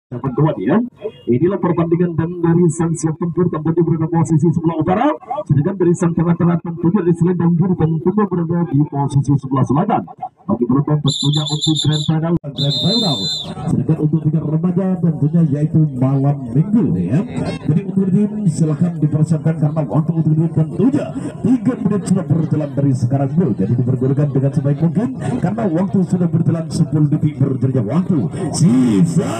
Dapat dua dia. Inilah pertandingan dan dari sang siap tempur tentunya berada posisi sebelah utara, sedangkan dari sang tengah-tengah tentunya dari selendang biru tentunya berada di posisi sebelah selatan. Bagi penonton tentunya untuk grand final, sedangkan untuk tiga remaja tentunya yaitu malam minggu ya. Jadi untuk tim silahkan dipersiapkan karena waktu untuk tim tentunya 3 menit sudah berjalan dari sekarang bro. Jadi dipergunakan dengan sebaik mungkin karena waktu sudah berjalan 10 detik berjalannya waktu. Sisa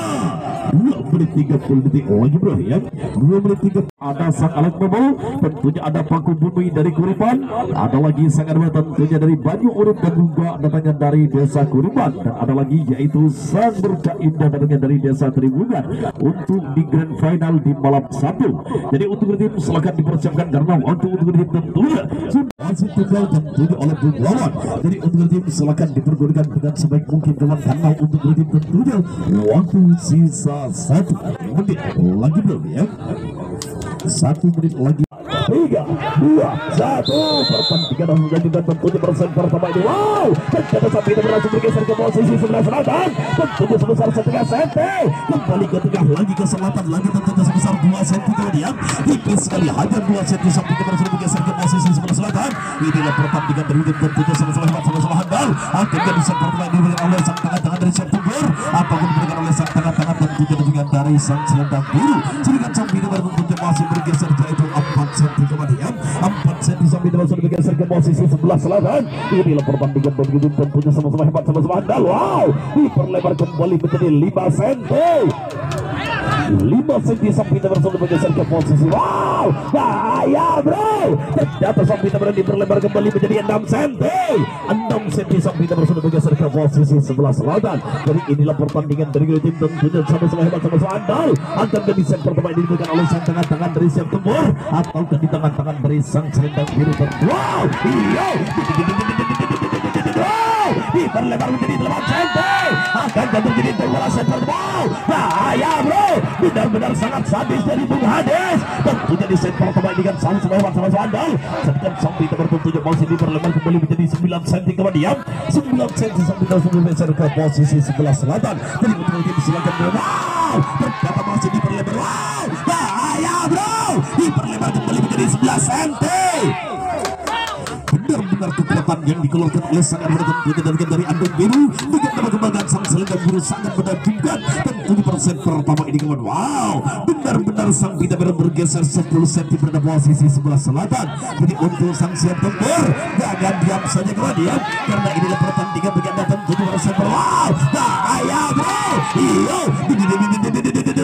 2 menit 30 detik lagi bro ya. 2 menit 30. Ada sang alat mobile, tentunya ada paku bumi dari Kuripan, ada lagi sang adwa tentunya dari Banyu Urip dan juga datangnya dari desa Kuripan, dan ada lagi yaitu sang berca indah datangnya dari desa Tribungan untuk di grand final di malam Sabtu. Jadi untuk tim silakan dipersiapkan karena waktu untuk tim tentunya masih tinggal tentunya oleh Bung Wawan. Jadi untuk tim silakan dipergunakan dengan sebaik mungkin teman karena untuk tim tentunya waktu sisa 1 menit lagi bro ya. 1 menit lagi. 3, 2, 1 pertandingan menjadikan tentunya persen pertama ini. Wow, ternyata sampai itu berlangsung bergeser ke posisi sebelah selatan tentunya sebesar 1,5 cm, kembali ke tengah lagi ke selatan lagi tentunya sebesar 2 cm kemudian tipis sekali hanya 2 cm sampai itu bergeser ke posisi sebelah selatan. Inilah pertandingan dari tim tentunya sama-sama hebat sama-sama handal. Akhirnya di set pertama ini diberikan oleh sang tangan-tangan dari siap tempur ataupun diberikan oleh sang tangan-tangan tentunya dengan dari sang selendang biru, sedangkan sampai itu tentunya masih bergeser yaitu 4 cm kemudian 4 cm sampai dalam sudah bergeser ke posisi sebelah selatan. Inilah pertandingan begitu tentunya sama-sama hebat sama-sama handal. Wow, diperlebar kembali menjadi 5 cm. 5 cm sampai sudah bergeser ke posisi. Wow, bahaya bro. Ternyata sampai diperlebar kembali menjadi 6 cm. 6 cm sampai sudah bergeser ke posisi sebelah selatan. Jadi inilah pertandingan dari tim tentunya sama-sama hebat sama-sama handal. Antara di set pertama ini diberikan oleh sang tangan-tangan dari siap tempur atau di tangan-tangan dari sang selendang biru. Wow, iya. Diperlebar menjadi 8 cm, akan terjadi terbola center. Wow, bahaya bro, benar-benar sangat sadis dari Bung Hades. Tentunya di set pertama ini kan sama-sama hebat sama-sama handal. Sedangkan sampai tentunya masih diperlebar kembali menjadi 9 cm kemudian 9 cm sampai langsung bergeser ke posisi sebelah selatan. Jadi untuk tim silakan bro. Wow, ternyata masih diperlebar. Wow, bahaya bro, diperlebar kembali menjadi 11 cm. Benar-benar kekuatan yang dikeluarkan oleh sang adwa tentunya dari andong biru dengan perkembangan sang selendang biru sangat menakjubkan. Tentunya persen pertama ini kawan. Wow, benar-benar sang bidadari bergeser 10 cm pada posisi sebelah selatan. Jadi untuk sang siap tempur jangan diam saja kemudian karena inilah pertandingan dengan tentunya persen. Wow, bahaya bro. Iyo,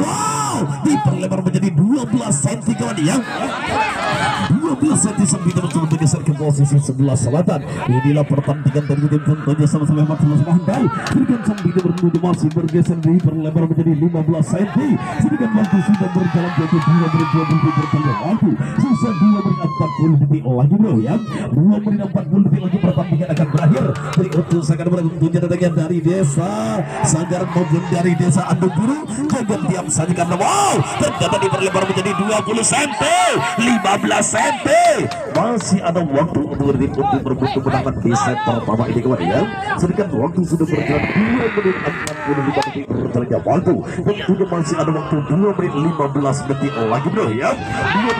wow, diperlebar menjadi 12 cm kemudian 12 cm sampai terus bergeser ke posisi sebelah selatan. Inilah pertandingan dari tim tentunya sama-sama hebat sama-sama handal. Sedangkan sampai itu masih bergeser diperlebar menjadi 15 cm. Sedangkan waktu sudah berjalan yaitu 2 menit 20 detik berjalan waktu. Sisa 2 menit 40 detik lagi bro ya. 2 menit 40 detik lagi pertandingan akan berakhir. Jadi untuk Sagar tentunya datangnya dari desa Sagar maupun dari desa Andung Biru jangan diam saja karena wow, ternyata diperlebar menjadi 20 cm, 15 cm. Masih ada waktu untuk berebut kemenangan di set pertama ini kemudian. Sedangkan waktu sudah berjalan 2 menit 45 detik berjalannya waktu. Tentunya masih ada waktu 2 menit 15 detik lagi bro ya.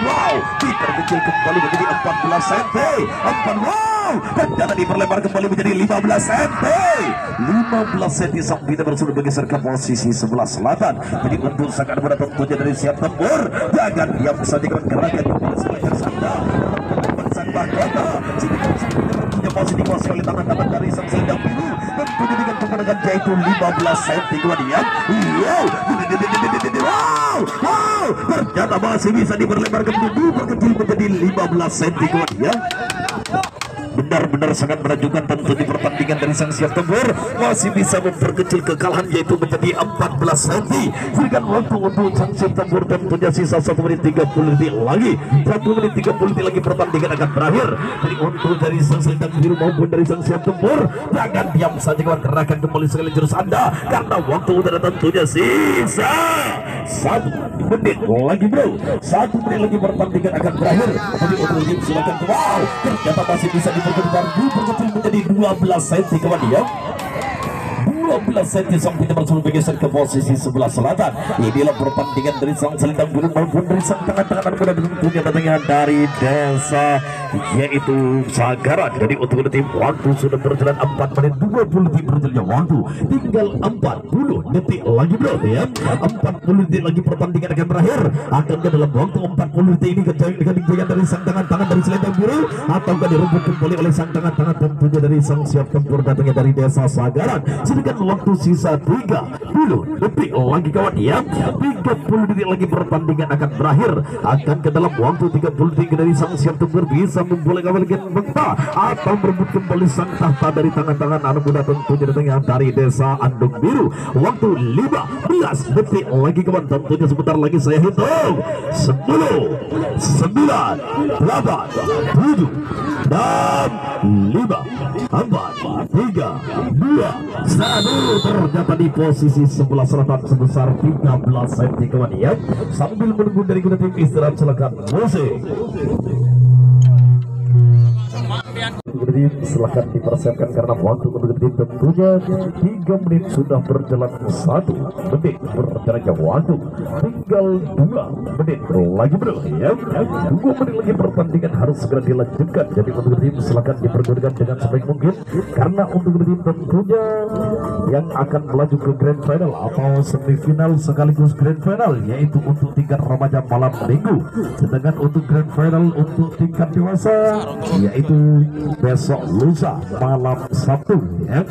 Wow, diperkecil kembali menjadi 14 cm. 4 wow, ternyata diperlebar kembali menjadi 15 cm. 15 cm sampai sudah bergeser ke posisi sebelah selatan. Jadi untuk sangat mudah tentunya dari siap tempur jangan diam saja kerahkan kembali sebagai sanda sang bahkota tentunya masih dikuasai oleh tangan-tangan dari sang selendang biru tentunya dengan kemenangan yaitu 15 cm kemudian. Wow, ternyata masih bisa diperlebar kembali berkecil menjadi 15 cm kemudian. Benar-benar sangat menakjubkan tentunya pertandingan dari sang siap tempur masih bisa memperkecil kekalahan yaitu menjadi 14 cm. Berikan waktu untuk sang siap tempur tentunya sisa 1 menit 30 detik lagi. 1 menit 30 detik lagi pertandingan akan berakhir. Jadi untuk dari sang selendang biru maupun dari sang siap tempur jangan diam saja kawan, kerahkan kembali sekali jurus anda karena waktu udah tentunya sisa 1 menit lagi bro. 1 menit lagi pertandingan akan berakhir. Jadi untuk tim silakan. Wow, ternyata masih bisa diperkecil menjadi 12 cm kemudian. 12 cm sampai nomor bergeser ke posisi sebelah selatan. Inilah pertandingan dari sang selendang biru maupun dari sang tangan-tangan muda tentunya datangnya dari desa yaitu Sagaran. Jadi untuk tim waktu sudah berjalan 4 menit 20 detik berjalannya waktu, tinggal 40 detik lagi bro ya. 40 detik lagi pertandingan akan berakhir. Akankah dalam waktu 40 detik ini kejayaan dari sang tangan-tangan dari selendang biru ataukah direbut kembali oleh sang tangan-tangan tentunya dari sang siap tempur datangnya dari desa Sagaran. Sedangkan waktu sisa 30 detik lagi kawan ya. 30 detik lagi pertandingan akan berakhir. Akankah dalam waktu 30 detik dari sang siap tempur bisa memboleh kembali benta atau merebut kembali sang tahta dari tangan-tangan anak muda tentunya datangnya dari desa Andung Biru. Waktu 15 detik lagi kawan, tentunya sebentar lagi saya hitung 10 9 8 7 dan 5 4 3 2 1. Ternyata di posisi sebelah selatan sebesar 13 cm kawan ya. Sambil menunggu dari kuda tim istirahat silakan musik. Silahkan dipersiapkan karena waktu untuk tim tentunya 3 menit sudah berjalan, 1 menit berjalannya waktu, tinggal 2 menit lagi bro ya. 2 menit lagi pertandingan harus segera dilanjutkan. Jadi untuk tim silahkan dipergunakan dengan sebaik mungkin karena untuk tim tentunya yang akan melaju ke grand final atau semifinal sekaligus grand final yaitu untuk tingkat remaja malam minggu. Sedangkan untuk grand final untuk tingkat dewasa yaitu besok lusa malam Sabtu ya.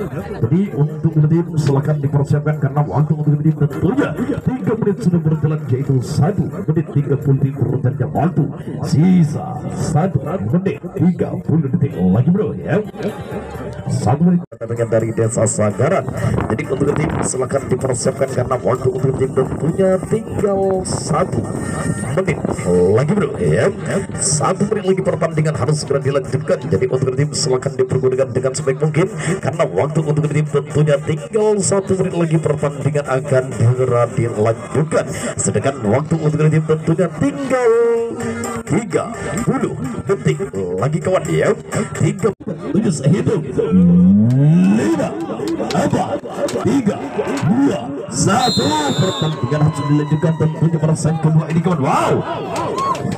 Jadi untuk tim silakan dipersiapkan karena waktu untuk tim tentunya 3 menit sudah berjalan yaitu 1 menit 30 detik berjalannya waktu, sisa 1 menit 30 detik lagi bro ya. 1 menit dari desa Sagaran. Jadi untuk tim silakan dipersiapkan karena waktu untuk tim tentunya tinggal 1 menit lagi bro ya. 1 menit lagi pertandingan harus segera dilanjutkan. Jadi untuk tim silakan dipergunakan dengan sebaik mungkin karena waktu untuk tim tentunya tinggal 1 menit lagi pertandingan akan segera dilanjutkan. Sedangkan waktu untuk tim tentunya tinggal 30 detik lagi kawan ya. 30 hitung 5 4 3 2 1. Pertandingan harus dilanjutkan tentunya pada set kedua ini kawan. Wow,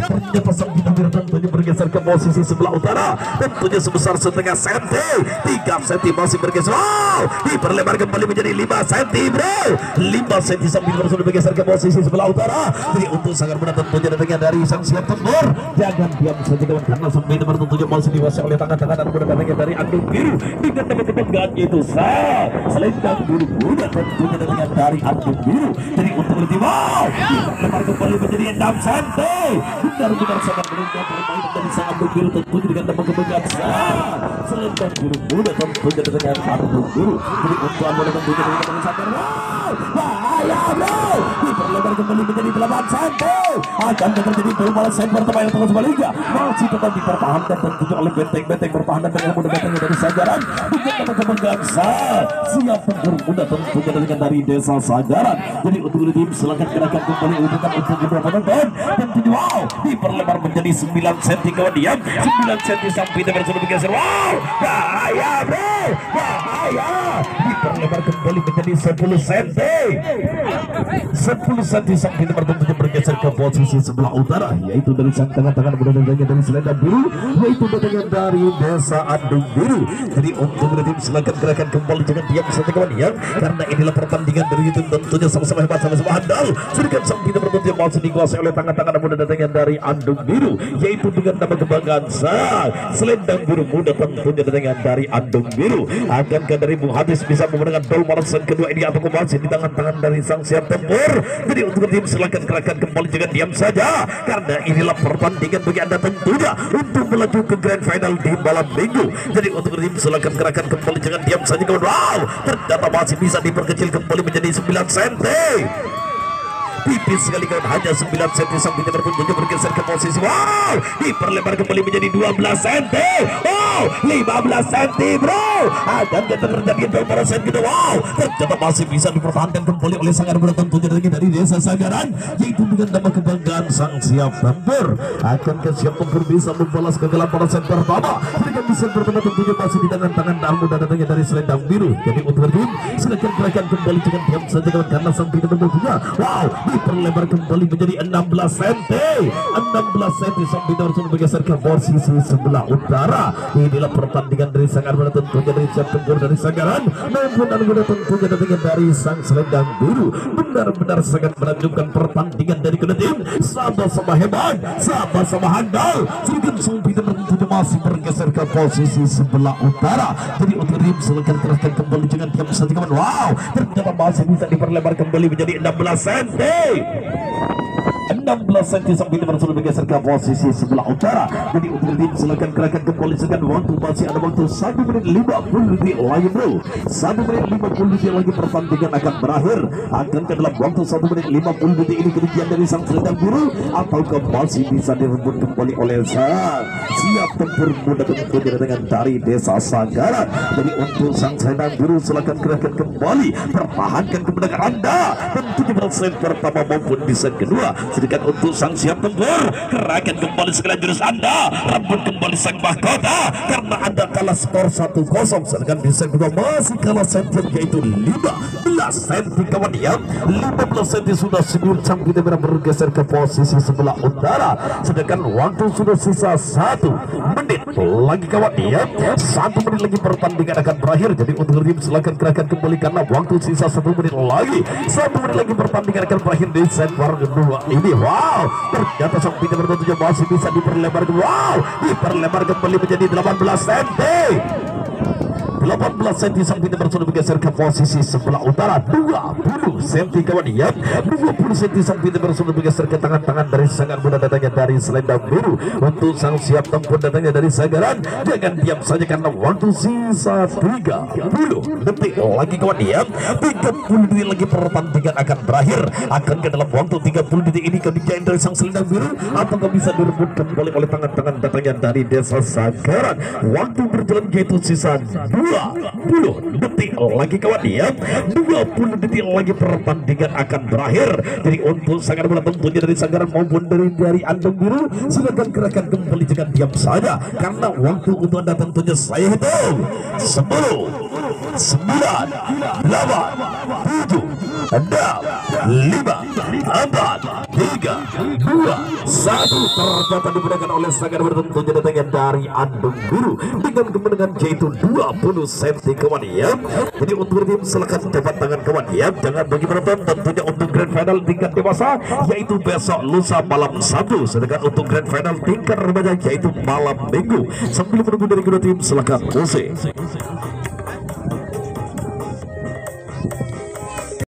ternyata sang bintang tentunya bergeser ke posisi sebelah utara tentunya sebesar setengah senti, 3 senti masih bergeser. Wow, diperlebar kembali menjadi 5 senti bro, 5 senti sambil sudah bergeser ke posisi sebelah utara. Jadi untuk sangat mudah tentunya datangnya dari sang siap tempur, jangan diam saja kawan karena sang bintang tentunya masih dikuasai oleh tangan-tangan dan mudah datangnya dari Andung Biru dengan dapat kebanggaan itu selendang biru muda tentunya datangnya dari Andung Biru. Jadi untuk lebih wow, diperlebar kembali menjadi 6 senti. Benar-benar sangat beruntung bermain dari sang Andung Biru tentunya dengan dapat kebanggaan selendang biru muda tentunya dengan Andung Biru. Jadi untuk anda tentunya dengan dapat sadar wow, bahaya bro, diperlebar kembali menjadi 8 senti. Akan terjadi perubahan sen pertama yang tengah sebaliknya masih tetap dipertahankan tentunya oleh benteng-benteng pertahanan dengan muda bentengnya dari Sagaran dengan dapat kebanggaan siap tempur muda tentunya dengan dari desa Sagaran. Jadi untuk tim silakan gerakan kembali untuk kedua penonton tentunya wow, diperlebar menjadi 9 cm kawan dia, 9 cm sampai dengan sudah bergeser. Wow, bahaya bro, bahaya, diperlebar kembali menjadi 10 cm, 10 cm sampai dengan tentunya bergeser ke posisi sebelah utara yaitu dari sang tangan-tangan muda-mudanya dari selendang biru yaitu datangnya dari desa Andung Biru. Jadi untuk tim silakan gerakan kembali, jangan diam saja kawan ya karena inilah pertandingan dari itu tentunya sama-sama hebat sama-sama handal. Sedangkan sang bintang tentunya masih dikuasai oleh tangan-tangan muda datangnya dari Andung Biru yaitu dengan nama kebanggaan selendang biru muda tentunya datangnya dari Andung Biru. Akankah dari Bung Hadis bisa memenangkan duel marathon kedua ini atau masih di tangan-tangan dari sang siap tempur? Jadi untuk tim silakan gerakan kembali, jangan diam saja karena inilah pertandingan bagi anda tentunya untuk melaju ke grand final di malam minggu. Jadi untuk tim silakan gerakan kembali, jangan diam saja kawan. Wow, ternyata masih bisa diperkecil kembali menjadi 9 cm. tipis sekali kawan, hanya 9 cm sang Peter berpunca bergeser ke posisi. Wow, diperlebar kembali menjadi 12 cm. Wow, 15 cm bro. Akan terjadi pembalasan kita. Wow, ternyata masih bisa dipertahankan kembali oleh Sanggaran Muda tentunya dari Desa Sanggaran, yaitu dengan nama kebanggaan sang siap tempur. Akankah siap tempur bisa membalas kegagalan pada set pertama? Mereka bisa pertama tentunya masih di tangan Darmo dan datangnya dari Selendang Biru. Jadi untuk tim silakan gerakan kembali dengan diam saja kawan, karena sang Peter tentunya. Wow, diperlebar kembali menjadi 16 cm. 16 cm sang Peter sudah bergeser ke posisi sebelah utara. Inilah pertandingan dari Sanggaran Muda tentunya dari siap tempur dari Sanggaran maupun Muda tentunya datangnya dari sang Selendang Biru. Benar-benar sangat menunjukkan pertandingan dari kedua tim. Sama-sama hebat, sama-sama handal. Sedangkan sang Peter tentunya masih bergeser ke posisi sebelah utara. Jadi untuk tim silakan kerahkan kembali dengan diam saja kawan. Wow, ternyata masih bisa diperlebar kembali menjadi 16 cm. 16 cm sang Peter sudah bergeser ke posisi sebelah utara. Jadi untuk tim silakan kerahkan kembali dengan waktu masih ada waktu 1 menit 50 detik lagi bro. 1 menit 50 detik lagi pertandingan akan berakhir. Akan ke dalam waktu 1 menit 50 detik ini kerugian dari sang Selendang Biru ataukah masih bisa direbut kembali oleh sang siap tempur muda tentunya dengan dari Desa Sanggaran. Jadi untuk sang Selendang Biru silakan kerahkan kembali, pertahankan kemenangan Anda tentunya pada set pertama maupun di set kedua. Sedangkan untuk sang siap tempur, kerahkan kembali segala jurus Anda, rebut kembali sang mahkota karena Anda kalah skor 1-0. Sedangkan di set kedua masih kalah sentian yaitu 15 cm kawan ya. 15 cm sudah senior sang Peter bergeser ke posisi sebelah utara. Sedangkan waktu sudah sisa 1 menit lagi kawan ya. 1 menit lagi pertandingan akan berakhir. Jadi untuk tim silakan kerahkan kembali karena waktu sisa 1 menit lagi. 1 menit lagi pertandingan akan berakhir di set kedua ini. Wow, ternyata sang Peter tentunya masih bisa diperlebar. Wow, diperlebar kembali menjadi 18 cm. 18 cm sang Peter sudah bergeser ke posisi sebelah utara. 20 cm kawan ya. 20 cm sang Peter sudah bergeser ke tangan-tangan dari Sanggaran Muda datangnya dari Selendang Biru. Untuk sang siap tempur datangnya dari Sanggaran, jangan diam saja karena waktu sisa 30 detik lagi kawan ya. 30 detik lagi pertandingan akan berakhir. Akan ke dalam waktu 30 detik ini kebijakan dari sang Selendang Biru apakah bisa direbut kembali oleh tangan-tangan datangnya dari Desa Sanggaran. Waktu berjalan yaitu sisa 20 detik lagi kawan ya. 20 detik lagi pertandingan akan berakhir. Jadi untuk Sanggaran Muda tentunya dari Sanggaran maupun dari Andong Biru silakan kerahkan kembali, jangan diam saja karena waktu untuk Anda tentunya saya hitung 10 9 8 7 6 5 4 3 2 1 terdapat digunakan oleh Sanggaran Muda tentunya datangnya dari Andong Biru dengan kemenangan yaitu 20 cm kawan ya. Jadi untuk tim silakan cepat tangan kawan ya. Jangan bagi penonton tentunya untuk grand final tingkat dewasa yaitu besok lusa malam Sabtu. Sedangkan untuk grand final tingkat remaja yaitu malam Minggu. Sambil menunggu dari kedua tim silakan musik.